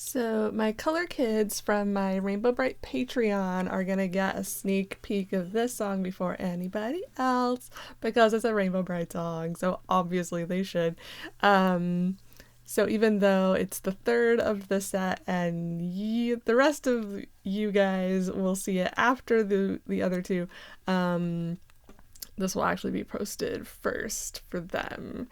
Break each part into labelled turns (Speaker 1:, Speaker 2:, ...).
Speaker 1: So, my color kids from my Rainbow Brite Patreon are gonna get a sneak peek of this song before anybody else because it's a Rainbow Brite song, so obviously they should. Um, so, even though it's the third of the set and the rest of you guys will see it after the other two, um, this will actually be posted first for them,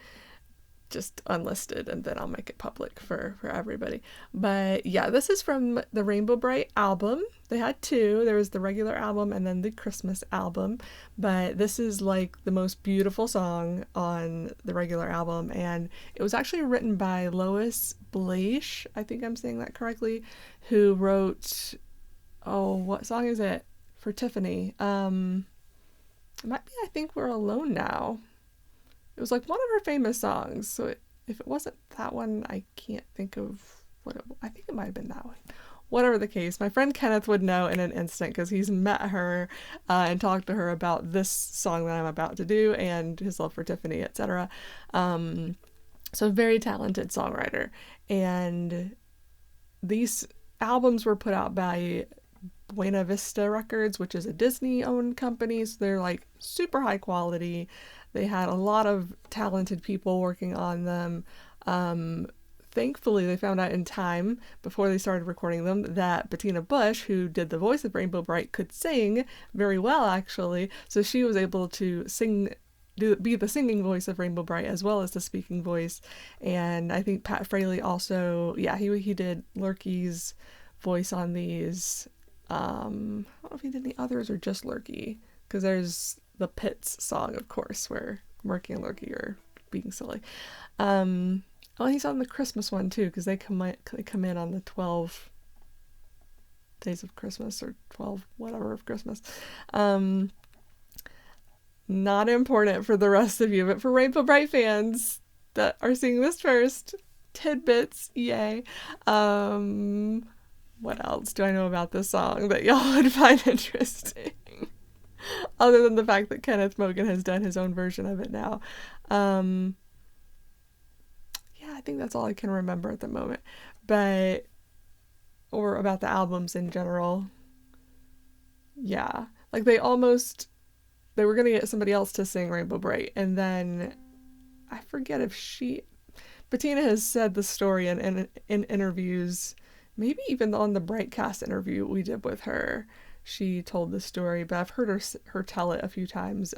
Speaker 1: just unlisted, and then I'll make it public for everybody. But yeah, this is from the Rainbow Brite album. They had two. There was the regular album and then the Christmas album. But this is like the most beautiful song on the regular album, and it was actually written by Lois Blaish, I think I'm saying that correctly, who wrote, oh, what song is it? For Tiffany. It might be I Think We're Alone Now. It was like one of her famous songs. So if it wasn't that one, I can't think of what it. I think it might have been that one. Whatever the case, my friend Kenneth would know in an instant because he's met her and talked to her about this song that I'm about to do and his love for Tiffany, etc. So very talented songwriter, and these albums were put out by Buena Vista Records, which is a Disney-owned company. So they're like super high quality. They had a lot of talented people working on them. Thankfully, they found out in time, before they started recording them, that Bettina Bush, who did the voice of Rainbow Brite, could sing very well, actually. So she was able to be the singing voice of Rainbow Brite as well as the speaking voice. And I think Pat Fraley also, yeah, he did Lurky's voice on these. I don't know if he did the others or just Lurky, because there's the Pits song, of course, where Murky and Lurky are being silly. Well, he's on the Christmas one too, because they come in on the 12 days of Christmas, or 12 whatever of Christmas. Not important for the rest of you, but for Rainbow Brite fans that are seeing this first, tidbits, yay. What else do I know about this song that y'all would find interesting? Other than the fact that Kenneth Mogan has done his own version of it now. Yeah, I think that's all I can remember at the moment. Or about the albums in general. Yeah. Like they were going to get somebody else to sing Rainbow Brite, and then I forget if Bettina has said the story in interviews, maybe even on the Brightcast interview we did with her. She told the story, but I've heard her tell it a few times,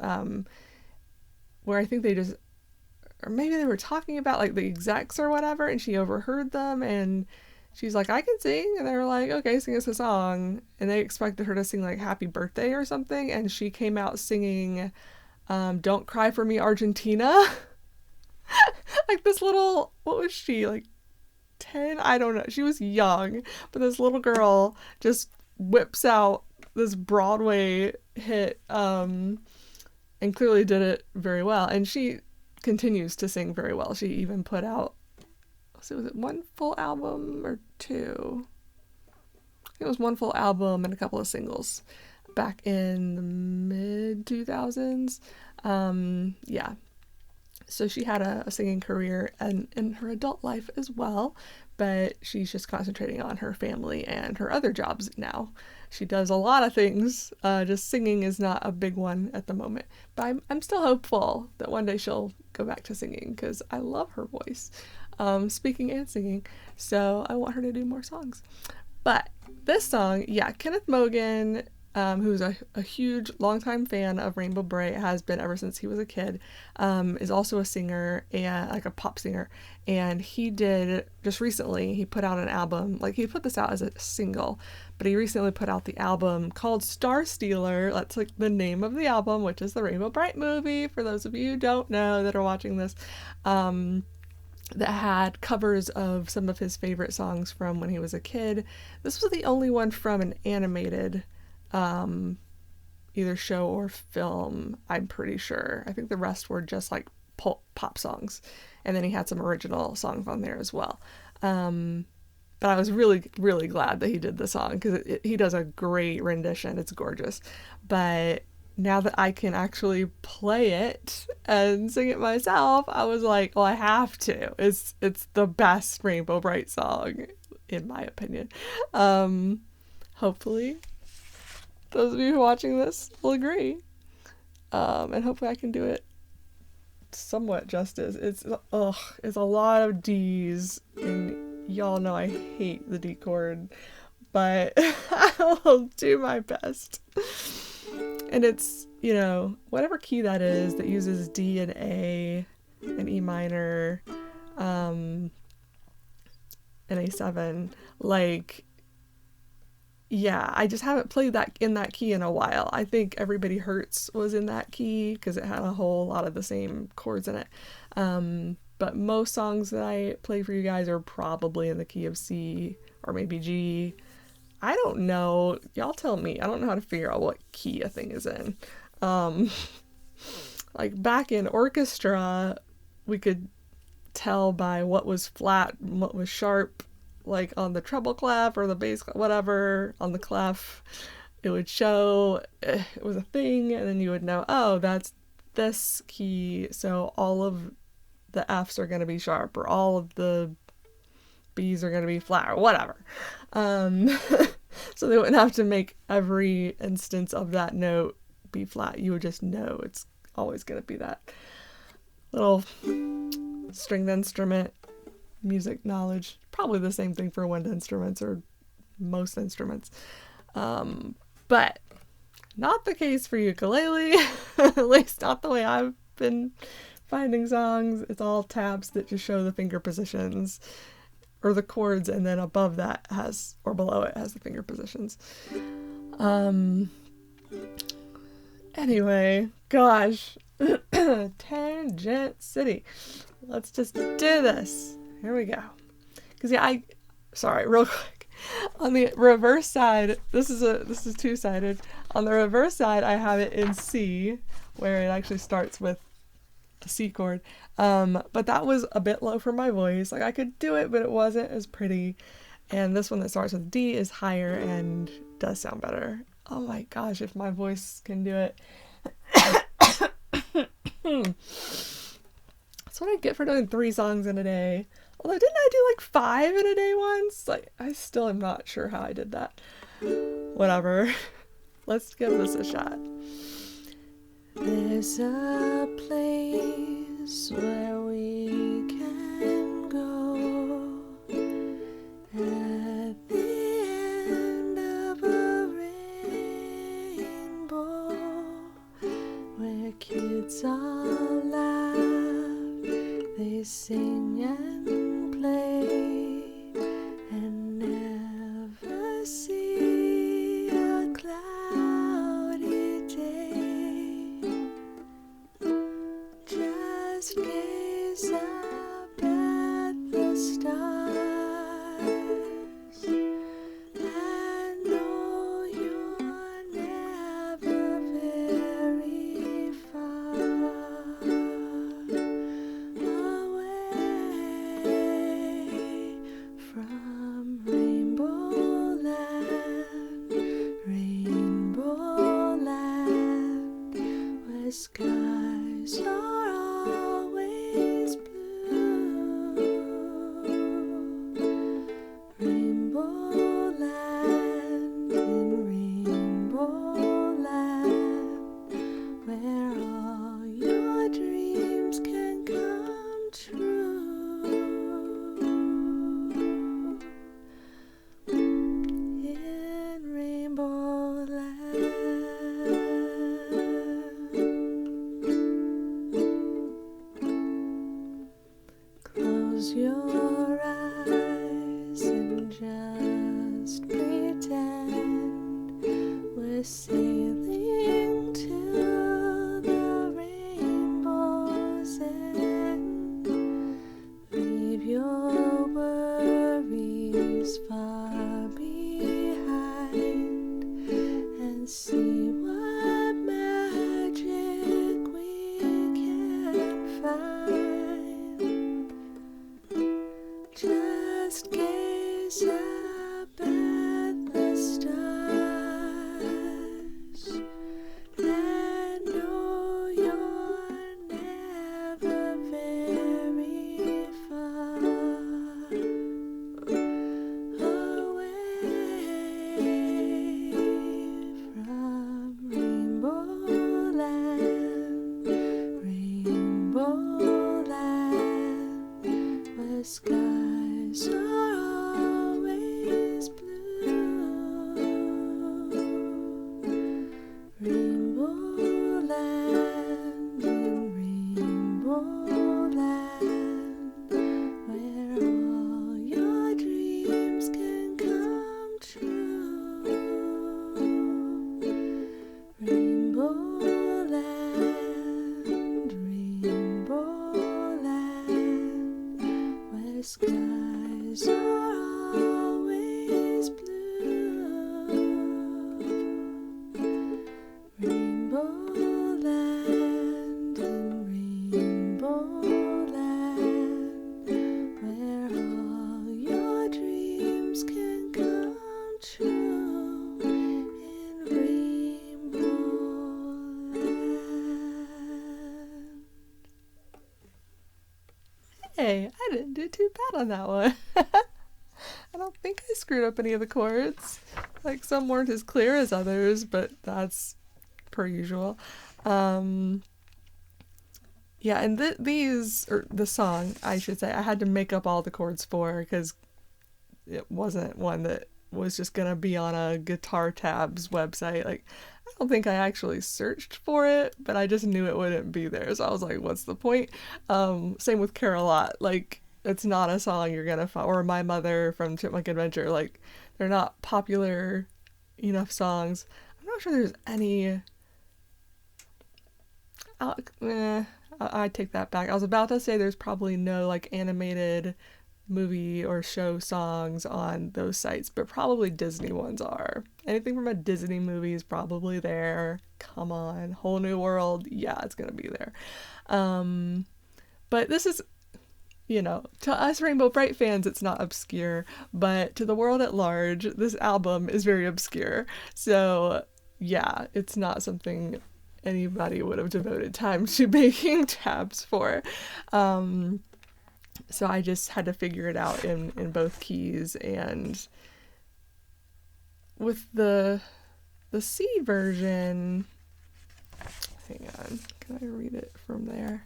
Speaker 1: where I think or maybe they were talking about like the execs or whatever, and she overheard them, and she's like, I can sing, and they were like, okay, sing us a song, and they expected her to sing like Happy Birthday or something, and she came out singing Don't Cry For Me, Argentina. Like this little, what was she, like 10? I don't know, she was young, but this little girl just whips out this Broadway hit, and clearly did it very well, and she continues to sing very well. She even put out, was it one full album or two? I think it was one full album and a couple of singles back in the mid 2000s. Yeah, so she had a singing career and in her adult life as well, but she's just concentrating on her family and her other jobs now. She does a lot of things. Just singing is not a big one at the moment. But I'm still hopeful that one day she'll go back to singing, because I love her voice, speaking and singing. So I want her to do more songs. But this song, yeah, Kenneth Mogan, who's a huge longtime fan of Rainbow Brite, has been ever since he was a kid, is also a singer, and like a pop singer, and he did just recently, he put out an album, like he put this out as a single, but he recently put out the album called Star Stealer. That's like the name of the album, which is the Rainbow Brite movie, for those of you who don't know that are watching this, that had covers of some of his favorite songs from when he was a kid. This was the only one from an animated either show or film, I'm pretty sure. I think the rest were just like pop songs, and then he had some original songs on there as well. But I was really, really glad that he did the song, because he does a great rendition. It's gorgeous. But now that I can actually play it and sing it myself, I was like, well, I have to. It's the best Rainbow Brite song, in my opinion. Hopefully those of you watching this will agree. And hopefully I can do it somewhat justice. It's a lot of D's, and y'all know I hate the D chord, but I will do my best. And it's, whatever key that is that uses D and A and E minor, and A7, like, yeah, I just haven't played that in that key in a while. I think Everybody Hurts was in that key because it had a whole lot of the same chords in it. But most songs that I play for you guys are probably in the key of C or maybe G. I don't know. Y'all tell me. I don't know how to figure out what key a thing is in. Like back in orchestra, we could tell by what was flat and what was sharp, like on the treble clef or the bass, whatever, on the clef. It would show it was a thing, and then you would know, oh, that's this key, so all of the Fs are going to be sharp, or all of the Bs are going to be flat, or whatever. So they wouldn't have to make every instance of that note be flat. You would just know it's always going to be that. Little stringed instrument music knowledge. Probably the same thing for wind instruments or most instruments. But not the case for ukulele, at least not the way I've been finding songs. It's all tabs that just show the finger positions or the chords, and then above that has, or below it has the finger positions. Anyway, gosh, Tangent City. Let's just do this. Here we go. Because sorry, real quick. On the reverse side, this is two-sided. On the reverse side, I have it in C, where it actually starts with a C chord. But that was a bit low for my voice. Like, I could do it, but it wasn't as pretty. And this one that starts with D is higher and does sound better. Oh my gosh, if my voice can do it. That's what I get for doing 3 songs in a day. Although, didn't I do like 5 in a day once? Like, I still am not sure how I did that. Whatever. Let's give this a shot. There's a place where we can go at the end of a rainbow, where kids all laugh, they sing and play, and never see a cloudy day. Just gaze up at the stars and know you're never very far away from Rainbow Land, where skies are always blue. Rainbow Land, in Rainbow Land, where all your dreams can come true. In Rainbow Land. Close your eyes and just pretend we're sailing to the rainbow's end. Leave your worries far behind and see what magic we can find. Just gaze up at the stars and know you're never very far away too bad on that one. I don't think I screwed up any of the chords. Like, some weren't as clear as others, but that's per usual. Yeah, and or the song, I should say, I had to make up all the chords for because it wasn't one that was just gonna be on a Guitar Tabs website. Like, I don't think I actually searched for it, but I just knew it wouldn't be there. So I was like, what's the point? Same with Care-a-Lot. Like, it's not a song you're gonna find. Or My Mother from Chipmunk Adventure. Like, they're not popular enough songs. I'm not sure there's any. I take that back. I was about to say there's probably no like animated movie or show songs on those sites, but probably Disney ones are. Anything from a Disney movie is probably there. Come on, Whole New World, yeah, it's gonna be there. But this is, to us Rainbow Brite fans, it's not obscure, but to the world at large, this album is very obscure. So yeah, it's not something anybody would have devoted time to making tabs for. So I just had to figure it out in both keys. And with the C version, hang on, can I read it from there?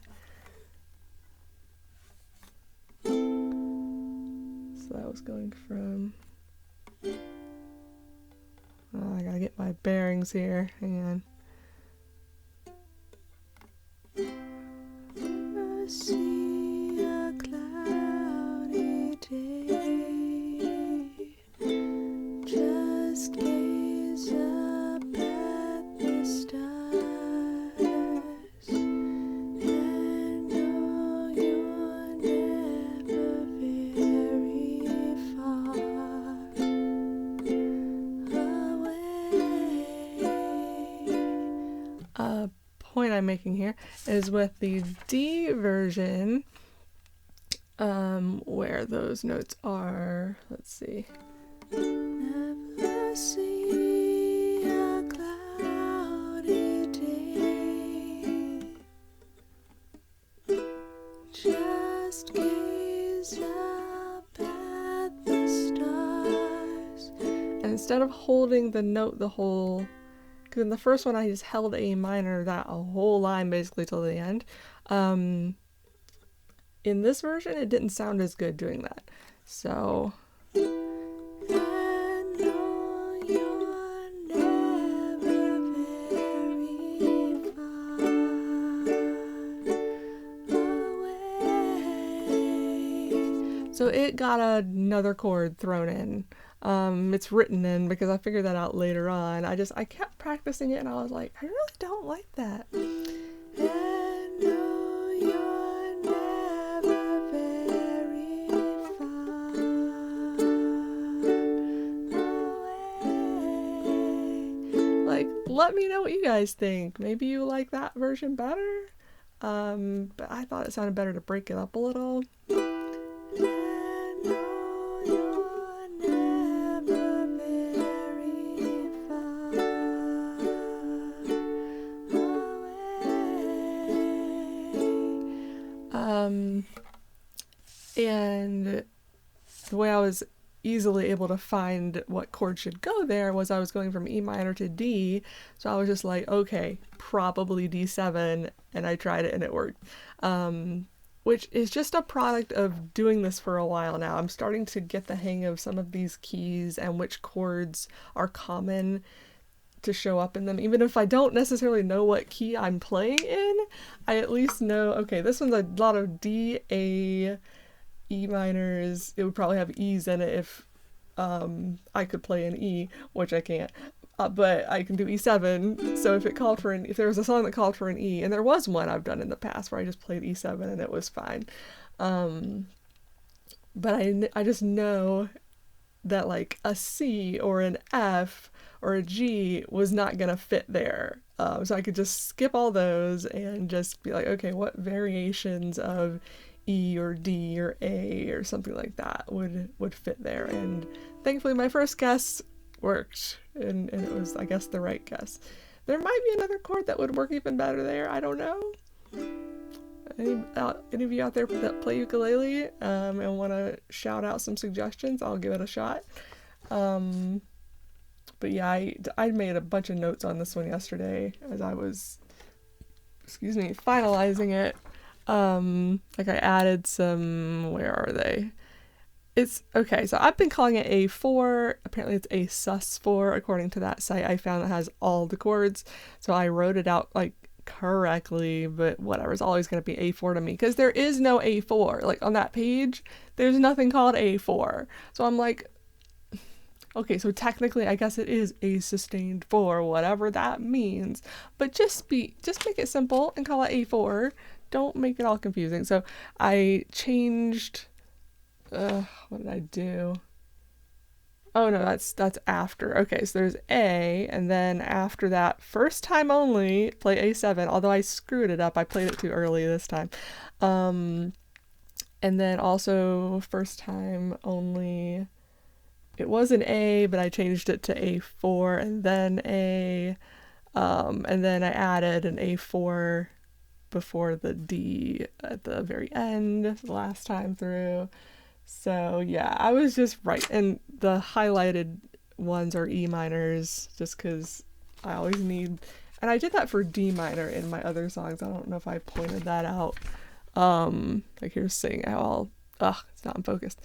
Speaker 1: So that was going from, I gotta get my bearings here, hang on. I see a cloudy day, just gaze up at the stars, and know you're never very far away. Point I'm making here is with the D version, where those notes are, let's see. Never see a cloudy day, just gaze up at the stars. And instead of holding the note the whole, in the first one I just held A minor that a whole line basically till the end. In this version it didn't sound as good doing that. So I know you're never very far away. So it got another chord thrown in. It's written in because I figured that out later on. I kept practicing it and I was like, I really don't like that. And no, you're never very far away. Like, let me know what you guys think. Maybe you like that version better. But I thought it sounded better to break it up a little. And the way I was easily able to find what chord should go there was I was going from E minor to D, so I was just like, okay, probably D7, and I tried it and it worked. Which is just a product of doing this for a while now. I'm starting to get the hang of some of these keys and which chords are common to show up in them. Even if I don't necessarily know what key I'm playing in, I at least know, okay, this one's a lot of D, A, E minors. It would probably have E's in it if I could play an E, which I can't. But I can do E7, so if there was a song that called for an E, and there was one I've done in the past where I just played E7 and it was fine. But I just know that like a C or an F or a G was not gonna fit there. So I could just skip all those and just be like, okay, what variations of E or D or A or something like that would fit there. And thankfully my first guess worked, and it was, I guess, the right guess. There might be another chord that would work even better there, I don't know. Any of you out there that play ukulele and want to shout out some suggestions, I'll give it a shot. But yeah, I made a bunch of notes on this one yesterday as I was, finalizing it. Like I added some, where are they? It's okay, so I've been calling it A4. Apparently it's a sus4 according to that site I found that has all the chords. So I wrote it out like correctly, but whatever, it's always going to be A4 to me because there is no A4. Like on that page, there's nothing called A4. So I'm like, okay, so technically I guess it is a sustained 4, whatever that means. But just make it simple and call it A4. Don't make it all confusing. So I changed what did I do? Oh no, that's after. Okay, so there's A, and then after that, first time only, play A7, although I screwed it up. I played it too early this time. And then also first time only, it was an A, but I changed it to A4 and then A, and then I added an A4 before the D at the very end the last time through. So yeah, I was just right. And the highlighted ones are E minors just because I always need, and I did that for D minor in my other songs. I don't know if I pointed that out. Like here's saying how it's not in focus.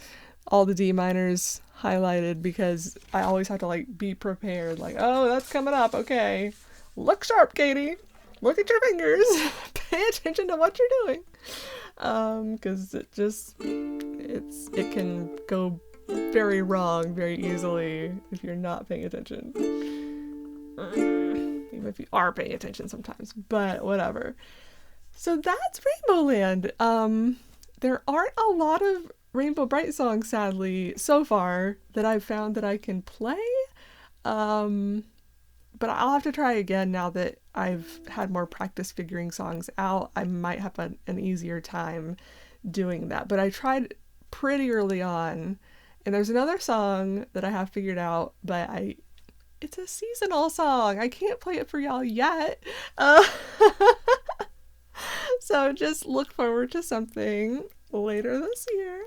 Speaker 1: All the D minors highlighted because I always have to like be prepared. Like, oh, that's coming up. Okay. Look sharp, Katie. Look at your fingers. Pay attention to what you're doing. Because it can go very wrong very easily if you're not paying attention. Even if you are paying attention sometimes, but whatever. So that's Rainbow Land. There aren't a lot of Rainbow Brite songs, sadly, so far that I've found that I can play. But I'll have to try again now that I've had more practice figuring songs out. I might have an easier time doing that. But I tried pretty early on. And there's another song that I have figured out, but it's a seasonal song. I can't play it for y'all yet. So just look forward to something later this year.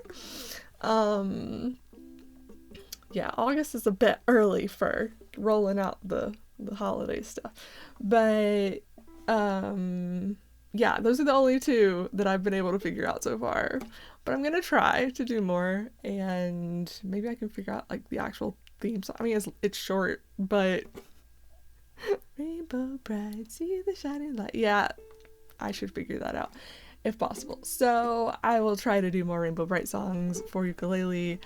Speaker 1: Yeah, August is a bit early for rolling out the holiday stuff. But yeah, those are the only two that I've been able to figure out so far. But I'm gonna try to do more, and maybe I can figure out like the actual theme song. I mean, it's short, but Rainbow Brite, see the shining light. Yeah, I should figure that out if possible. So I will try to do more Rainbow Brite songs for ukulele.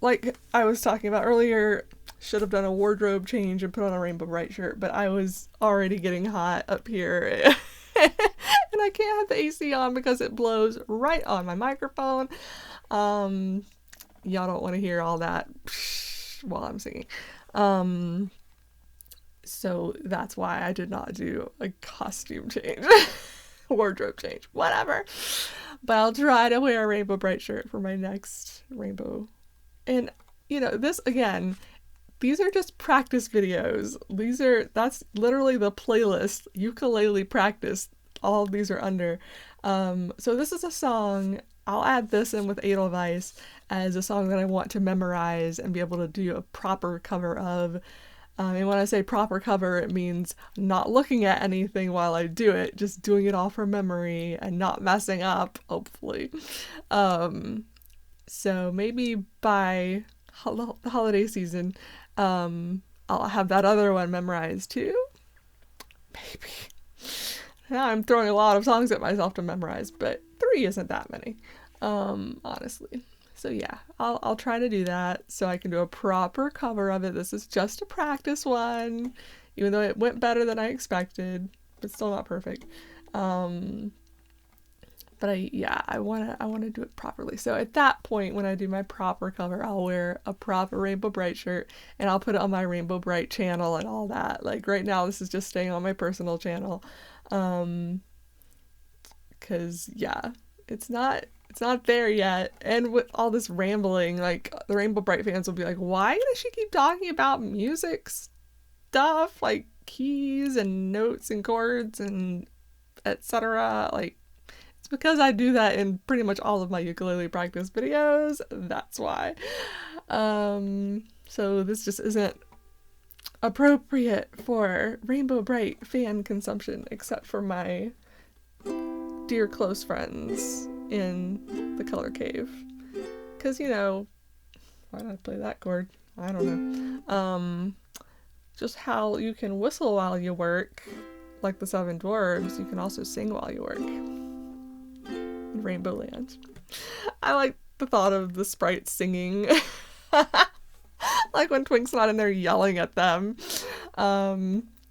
Speaker 1: Like I was talking about earlier, should have done a wardrobe change and put on a Rainbow Brite shirt, but I was already getting hot up here. And I can't have the AC on because it blows right on my microphone. Y'all don't want to hear all that while I'm singing. So that's why I did not do a costume change. Wardrobe change. Whatever. But I'll try to wear a Rainbow Brite shirt for my next Rainbow. And, this, again, these are just practice videos. That's literally the playlist, ukulele practice. All of these are under. So this is a song, I'll add this in with Edelweiss as a song that I want to memorize and be able to do a proper cover of. And when I say proper cover, it means not looking at anything while I do it, just doing it all from memory and not messing up, hopefully. So maybe by the holiday season, I'll have that other one memorized too. Maybe. Now I'm throwing a lot of songs at myself to memorize, but 3 isn't that many, honestly. So yeah, I'll try to do that so I can do a proper cover of it. This is just a practice one, even though it went better than I expected, but still not perfect. But I want to do it properly. So at that point, when I do my proper cover, I'll wear a proper Rainbow Brite shirt and I'll put it on my Rainbow Brite channel and all that. Like right now, this is just staying on my personal channel. 'Cause yeah, it's not there yet. And with all this rambling, like the Rainbow Brite fans will be like, why does she keep talking about music stuff, like keys and notes and chords and etc.? Like, It's because I do that in pretty much all of my ukulele practice videos. That's why. So this just isn't appropriate for Rainbow Brite fan consumption, except for my dear close friends in the Color Cave. Because, you know, why did I play that chord? I don't know. Just how you can whistle while you work, like the Seven Dwarves, you can also sing while you work in Rainbow Land. I like the thought of the sprites singing. Like when Twink's not in there yelling at them.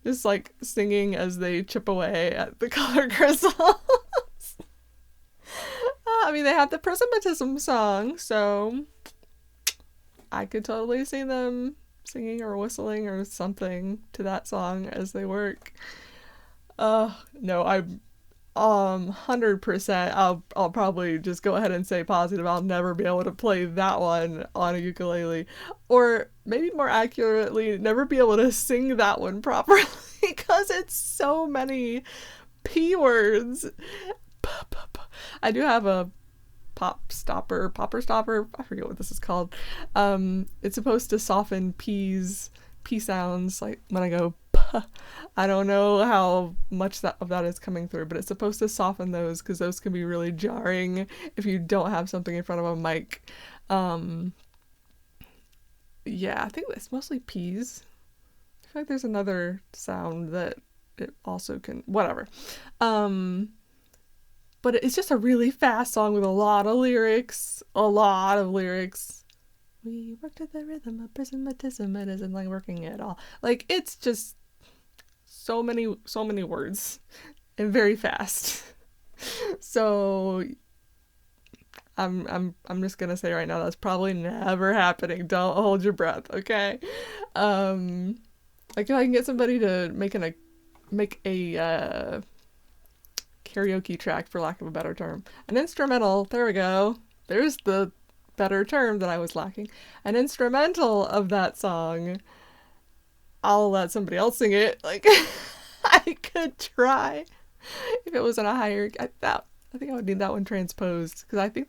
Speaker 1: Just like singing as they chip away at the color crystals. I mean, they have the Prismatism song, so I could totally see them singing or whistling or something to that song as they work. No, I'm 100%. I'll probably just go ahead and say positive. I'll never be able to play that one on a ukulele, or maybe more accurately, never be able to sing that one properly because it's so many P words. I do have a popper stopper. I forget what this is called. It's supposed to soften P sounds, like when I go P. I don't know how much of that is coming through, but it's supposed to soften those because those can be really jarring if you don't have something in front of a mic. Yeah, I think it's mostly P's. I feel like there's another sound that it also can, whatever. But it's just a really fast song with a lot of lyrics. We work to the rhythm of prismatism. It isn't like working at all. Like, it's just so many words and very fast. So I'm just gonna say right now that's probably never happening. Don't hold your breath, okay? Like if I can get somebody to make a karaoke track, for lack of a better term, an instrumental. There we go. There's the better term that I was lacking. An instrumental of that song. I'll let somebody else sing it. Like I could try if it was in a higher. I think I would need that one transposed because I think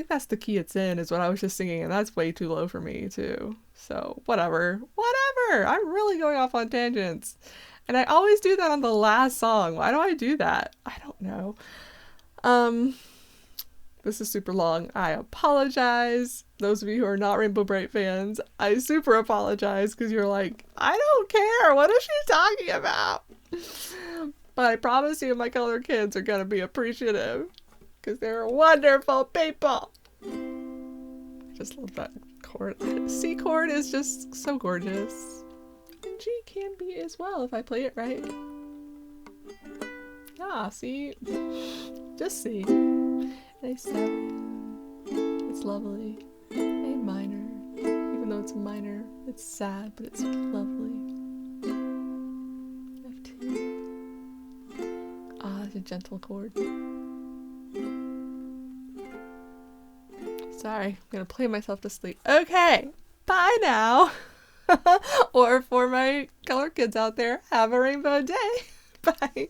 Speaker 1: that's the key it's in is what I was just singing, and that's way too low for me too. So whatever. I'm really going off on tangents. And I always do that on the last song. Why do I do that? I don't know. This is super long. I apologize. Those of you who are not Rainbow Brite fans, I super apologize because you're like, I don't care. What is she talking about? But I promise you my color kids are going to be appreciative because they're wonderful people. I just love that chord. C chord is just so gorgeous. G can be as well if I play it right. Ah, C. Just C. A7. It's lovely. A minor. Even though it's minor, it's sad, but it's lovely. F2. Ah, it's a gentle chord. Sorry, I'm gonna play myself to sleep. Okay, bye now. Or for my color kids out there, have a rainbow day. Bye.